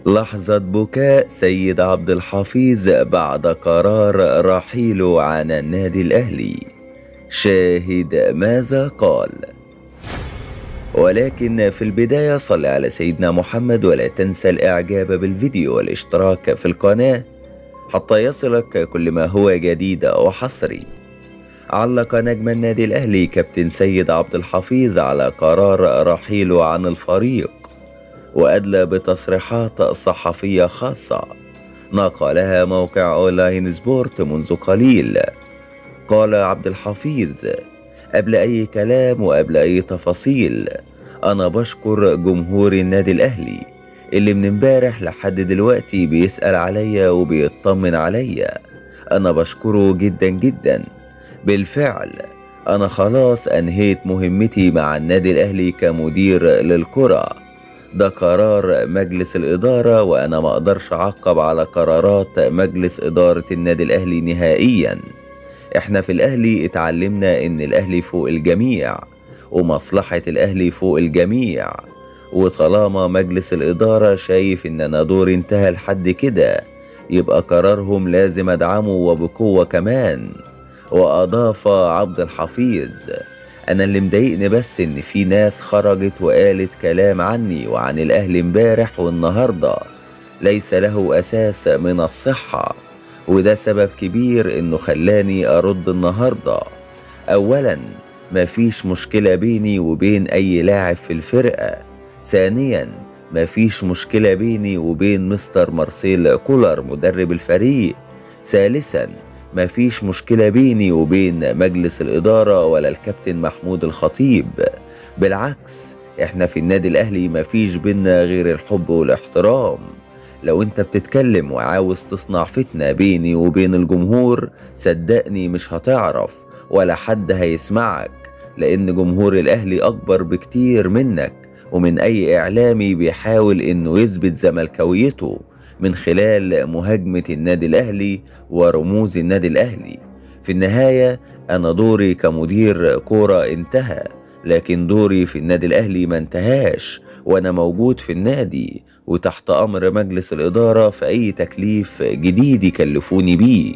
لحظة بكاء سيد عبد الحفيظ بعد قرار رحيله عن النادي الأهلي. شاهد ماذا قال. ولكن في البداية صل على سيدنا محمد ولا تنسى الإعجاب بالفيديو والاشتراك في القناة حتى يصلك كل ما هو جديد وحصري. علق نجم النادي الأهلي كابتن سيد عبد الحفيظ على قرار رحيله عن الفريق، وأدلى بتصريحات صحفية خاصة نقلها موقع أونلاين سبورت منذ قليل. قال عبد الحفيظ: قبل أي كلام وقبل أي تفاصيل، أنا بشكر جمهور النادي الأهلي اللي من امبارح لحد دلوقتي بيسأل عليا وبيطمن عليا. أنا بشكره جدا جدا. بالفعل أنا خلاص أنهيت مهمتي مع النادي الأهلي كمدير للكرة. ده قرار مجلس الإدارة، وأنا ما أقدرش أعقب على قرارات مجلس إدارة النادي الأهلي نهائيا. احنا في الأهلي اتعلمنا إن الأهلي فوق الجميع ومصلحة الأهلي فوق الجميع، وطالما مجلس الإدارة شايف إن أنا دوري انتهى لحد كده، يبقى قرارهم لازم أدعمه وبقوة كمان. وأضاف عبد الحفيظ: أنا اللي مضايقني بس إن في ناس خرجت وقالت كلام عني وعن الأهلي امبارح والنهاردة ليس له أساس من الصحة، وده سبب كبير إنه خلاني أرد النهاردة. أولا، مفيش مشكلة بيني وبين أي لاعب في الفرقة. ثانيا، مفيش مشكلة بيني وبين مستر مارسيل كولر مدرب الفريق. ثالثا، مفيش مشكلة بيني وبين مجلس الإدارة ولا الكابتن محمود الخطيب. بالعكس، احنا في النادي الأهلي مفيش بينا غير الحب والاحترام. لو انت بتتكلم وعاوز تصنع فتنة بيني وبين الجمهور، صدقني مش هتعرف ولا حد هيسمعك، لأن جمهور الأهلي أكبر بكتير منك ومن أي إعلامي بيحاول إنه يثبت زملكاويته من خلال مهاجمة النادي الأهلي ورموز النادي الأهلي. في النهاية أنا دوري كمدير كورة انتهى، لكن دوري في النادي الأهلي ما انتهاش، وأنا موجود في النادي وتحت أمر مجلس الإدارة في أي تكليف جديد يكلفوني بيه.